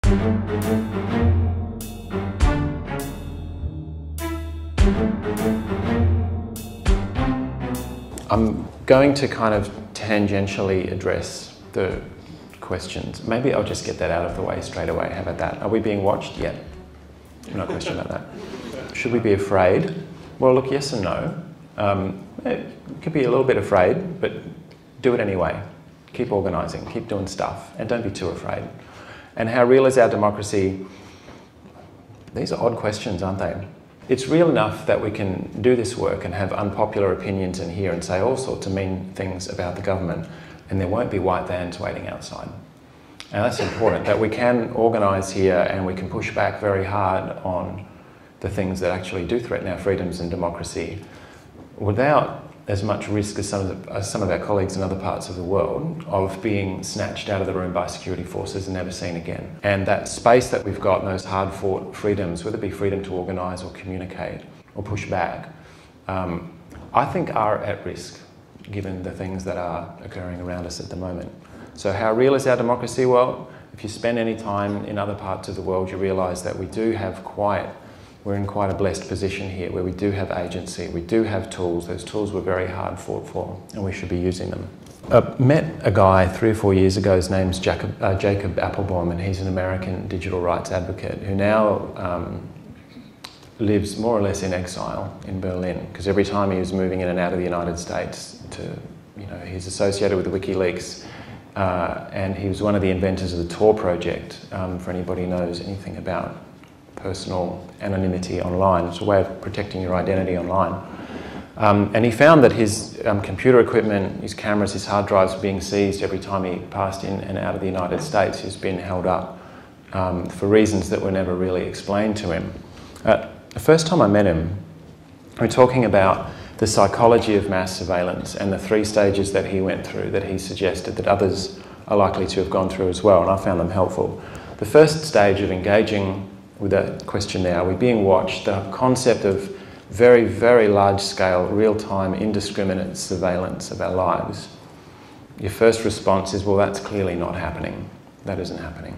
I'm going to kind of tangentially address the questions. Maybe I'll just get that out of the way straight away. How about that? Are we being watched yet? No question about that. Should we be afraid? Well, look, yes and no. You could be a little bit afraid, but do it anyway. Keep organising, keep doing stuff, and don't be too afraid. And how real is our democracy? These are odd questions, aren't they? It's real enough that we can do this work and have unpopular opinions in here and say all sorts of mean things about the government, and there won't be white vans waiting outside. And that's important, that we can organise here and we can push back very hard on the things that actually do threaten our freedoms and democracy without as much risk as some of our colleagues in other parts of the world of being snatched out of the room by security forces and never seen again. And that space that we've got, and those hard-fought freedoms, whether it be freedom to organise or communicate or push back, I think are at risk given the things that are occurring around us at the moment. So how real is our democracy? Well, if you spend any time in other parts of the world, you realise that we do have we're in quite a blessed position here where we do have agency, we do have tools. Those tools were very hard fought for and we should be using them. I met a guy 3 or 4 years ago, his name's Jacob Appelbaum, and he's an American digital rights advocate who now lives more or less in exile in Berlin, because every time he was moving in and out of the United States he's associated with the WikiLeaks, and he was one of the inventors of the Tor project, for anybody who knows anything about personal anonymity online. It's a way of protecting your identity online. And he found that his computer equipment, his cameras, his hard drives were being seized every time he passed in and out of the United States. He's been held up for reasons that were never really explained to him. The first time I met him, we were talking about the psychology of mass surveillance and the 3 stages that he went through that he suggested that others are likely to have gone through as well, and I found them helpful. The first stage of engaging with that question there, are we being watched? The concept of very, very large-scale, real-time, indiscriminate surveillance of our lives. Your first response is, well, that's clearly not happening. That isn't happening.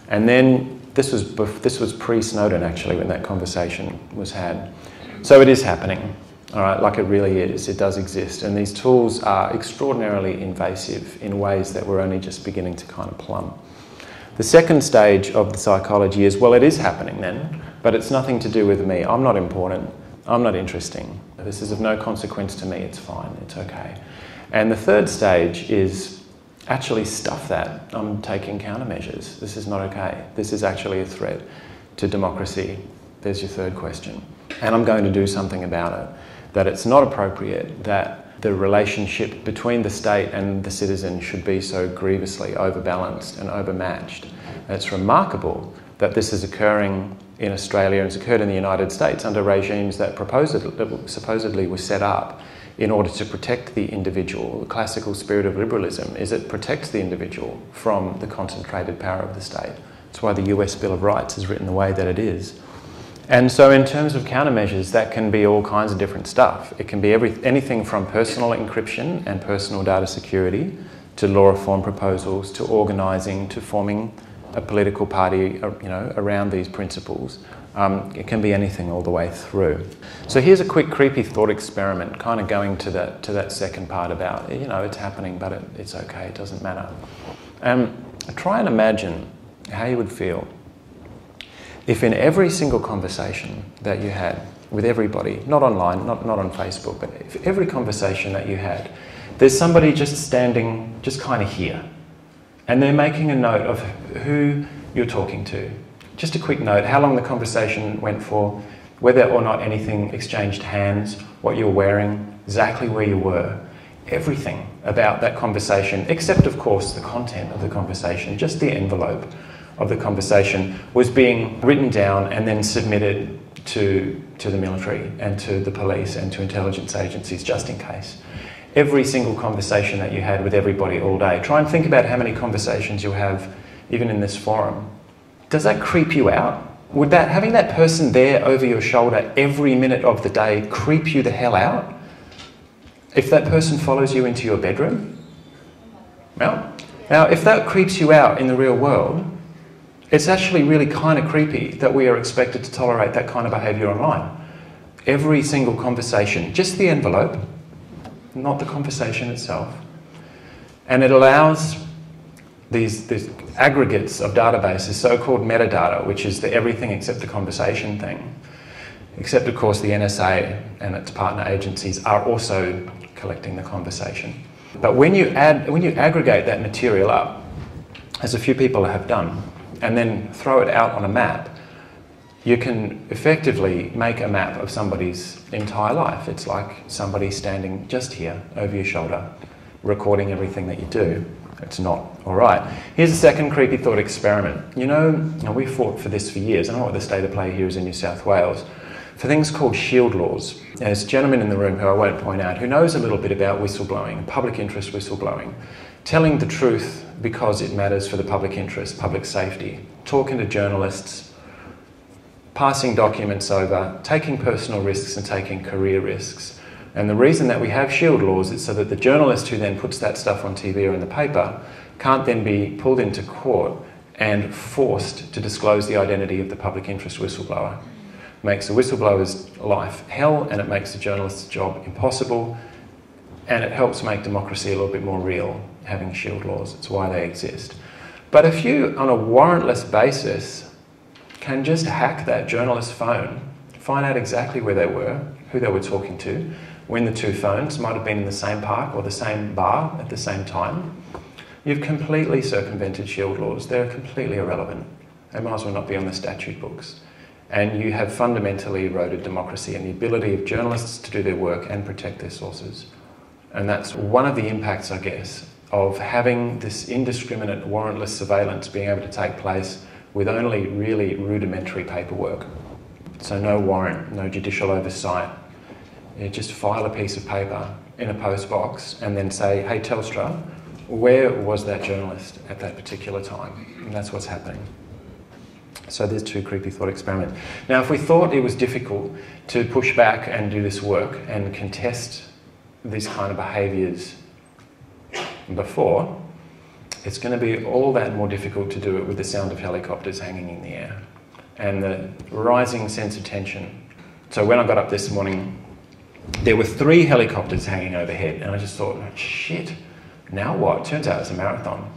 And then, this was pre-Snowden, actually, when that conversation was had. So it is happening, all right, like it really is. It does exist. And these tools are extraordinarily invasive in ways that we're only just beginning to kind of plumb. The second stage of the psychology is, well, it is happening then, but it's nothing to do with me. I'm not important. I'm not interesting. This is of no consequence to me. It's fine. It's okay. And the third stage is, actually stuff that. I'm taking countermeasures. This is not okay. This is actually a threat to democracy. There's your third question. And I'm going to do something about it. That it's not appropriate, that the relationship between the state and the citizen should be so grievously overbalanced and overmatched. And it's remarkable that this is occurring in Australia and it's occurred in the United States under regimes that supposedly were set up in order to protect the individual. The classical spirit of liberalism is it protects the individual from the concentrated power of the state. That's why the US Bill of Rights is written the way that it is. And so in terms of countermeasures, that can be all kinds of different stuff. It can be anything from personal encryption and personal data security to law reform proposals to organising to forming a political party around these principles. It can be anything all the way through. So here's a quick creepy thought experiment, kind of going to that second part about, it's happening, but it's okay, it doesn't matter. Try and imagine how you would feel if in every single conversation that you had with everybody, not online, not on Facebook, but if every conversation that you had, there's somebody just standing just kind of here, and they're making a note of who you're talking to. Just a quick note, how long the conversation went for, whether or not anything exchanged hands, what you were wearing, exactly where you were, everything about that conversation, except of course the content of the conversation, just the envelope of the conversation was being written down and then submitted to the military and to the police and to intelligence agencies just in case. Every single conversation that you had with everybody all day. Try and think about how many conversations you have even in this forum. Does that creep you out? Would having that person there over your shoulder every minute of the day creep you the hell out? If that person follows you into your bedroom? Well, now if that creeps you out in the real world, It's actually really kind of creepy that we are expected to tolerate that kind of behaviour online. Every single conversation, just the envelope, not the conversation itself. And it allows these aggregates of databases, so-called metadata, which is the everything except the conversation thing, except of course the NSA and its partner agencies are also collecting the conversation. But when you aggregate that material up, as a few people have done, and then throw it out on a map, you can effectively make a map of somebody's entire life. It's like somebody standing just here over your shoulder, recording everything that you do. It's not all right. Here's a second creepy thought experiment. You know, we fought for this for years. I don't know what the state of play here is in New South Wales. For things called shield laws. There's a gentleman in the room who I won't point out who knows a little bit about whistleblowing, public interest whistleblowing, telling the truth because it matters for the public interest, public safety, talking to journalists, passing documents over, taking personal risks and taking career risks. And the reason that we have shield laws is so that the journalist who then puts that stuff on TV or in the paper can't then be pulled into court and forced to disclose the identity of the public interest whistleblower. It makes the whistleblower's life hell, and it makes the journalist's job impossible, and it helps make democracy a little bit more real, having shield laws. It's why they exist. But if you, on a warrantless basis, can just hack that journalist's phone, find out exactly where they were, who they were talking to, when the two phones might have been in the same park or the same bar at the same time, you've completely circumvented shield laws. They're completely irrelevant. They might as well not be on the statute books. And you have fundamentally eroded democracy and the ability of journalists to do their work and protect their sources. And that's one of the impacts, I guess, of having this indiscriminate warrantless surveillance being able to take place with only really rudimentary paperwork. So no warrant, no judicial oversight. You just file a piece of paper in a post box and then say, hey Telstra, where was that journalist at that particular time? And that's what's happening. So there's two creepy thought experiments. Now, if we thought it was difficult to push back and do this work and contest these kind of behaviours before, it's going to be all that more difficult to do it with the sound of helicopters hanging in the air and the rising sense of tension. So when I got up this morning, there were 3 helicopters hanging overhead, and I just thought, oh, shit, now what? Turns out it's a marathon.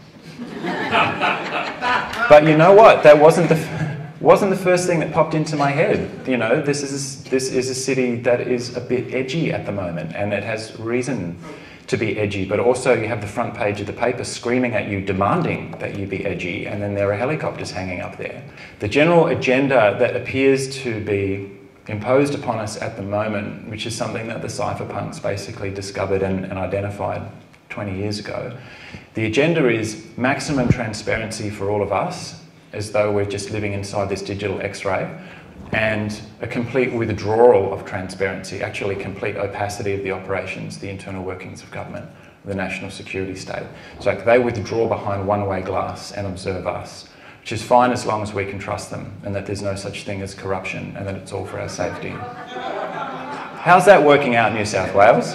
But you know what? That wasn't the first thing that popped into my head. You know, this is a city that is a bit edgy at the moment, and it has reason to be edgy, but also you have the front page of the paper screaming at you, demanding that you be edgy, and then there are helicopters hanging up there. The general agenda that appears to be imposed upon us at the moment, which is something that the cypherpunks basically discovered and identified 20 years ago, the agenda is maximum transparency for all of us, as though we're just living inside this digital X-ray, and a complete withdrawal of transparency, actually complete opacity of the operations, the internal workings of government, the national security state. It's like they withdraw behind one-way glass and observe us, which is fine as long as we can trust them and that there's no such thing as corruption and that it's all for our safety. How's that working out in New South Wales?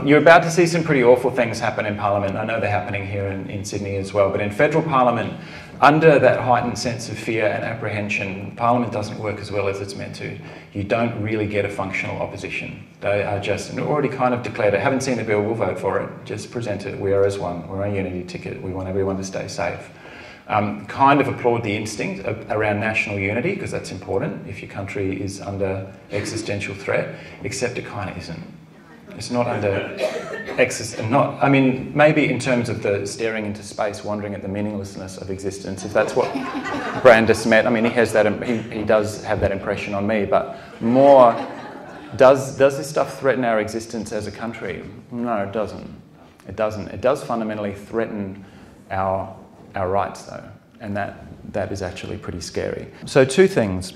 You're about to see some pretty awful things happen in Parliament. I know they're happening here in Sydney as well, but in federal Parliament, under that heightened sense of fear and apprehension, Parliament doesn't work as well as it's meant to. You don't really get a functional opposition. They are just already kind of declared it. Haven't seen the bill, we'll vote for it. Just present it. We are as one. We're a unity ticket. We want everyone to stay safe. Kind of applaud the instinct around national unity, because that's important if your country is under existential threat, except it kind of isn't. It's not under I mean, maybe in terms of the staring into space, wondering at the meaninglessness of existence, if that's what Brandis meant. I mean, he does have that impression on me, but more, does this stuff threaten our existence as a country? No, it doesn't. It doesn't. It does fundamentally threaten our rights, though, and that is actually pretty scary. So 2 things.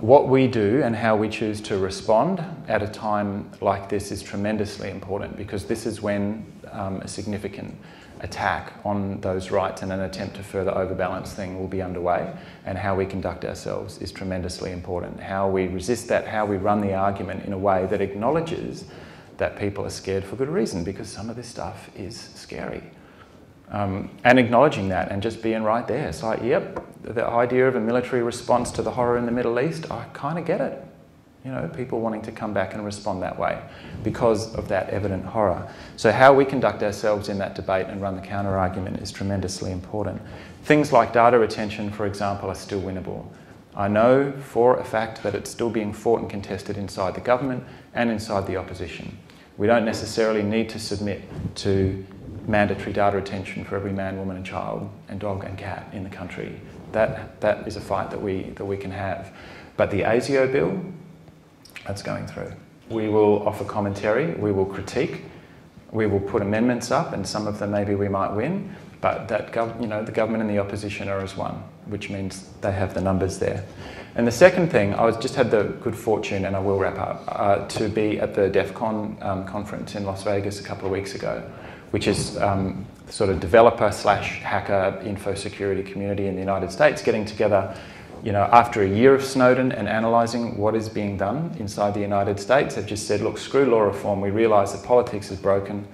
What we do and how we choose to respond at a time like this is tremendously important, because this is when a significant attack on those rights and an attempt to further overbalance things will be underway, and how we conduct ourselves is tremendously important. How we resist that, how we run the argument in a way that acknowledges that people are scared for good reason, because some of this stuff is scary. And acknowledging that and just being right there. It's like, yep, the idea of a military response to the horror in the Middle East, I kind of get it. You know, people wanting to come back and respond that way because of that evident horror. So how we conduct ourselves in that debate and run the counter-argument is tremendously important. Things like data retention, for example, are still winnable. I know for a fact that it's still being fought and contested inside the government and inside the opposition. We don't necessarily need to submit to mandatory data retention for every man, woman and child and dog and cat in the country. That is a fight that we can have. But the ASIO bill, that's going through. We will offer commentary, we will critique, we will put amendments up, and some of them maybe we might win, but that the government and the opposition are as one, which means they have the numbers there. And the second thing, I just had the good fortune, and I will wrap up, to be at the DEF CON conference in Las Vegas a couple of weeks ago, which is sort of developer/hacker info security community in the United States getting together, you know, after a year of Snowden and analysing what is being done inside the United States. They've just said, look, screw law reform. We realise that politics is broken.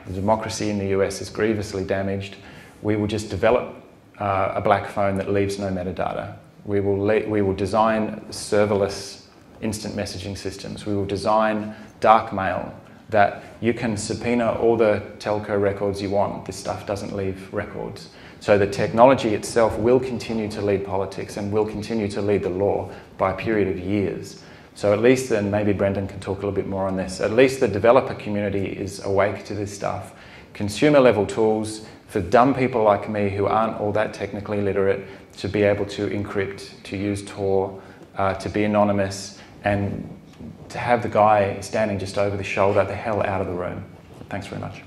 The democracy in the US is grievously damaged. We will just develop a black phone that leaves no metadata. We will design serverless instant messaging systems. We will design dark mail that you can subpoena all the telco records you want. This stuff doesn't leave records. So the technology itself will continue to lead politics and will continue to lead the law by a period of years. So at least then, maybe Brendan can talk a little bit more on this, at least the developer community is awake to this stuff. Consumer level tools for dumb people like me who aren't all that technically literate to be able to encrypt, to use Tor, to be anonymous, and to have the guy standing just over the shoulder the hell out of the room. Thanks very much.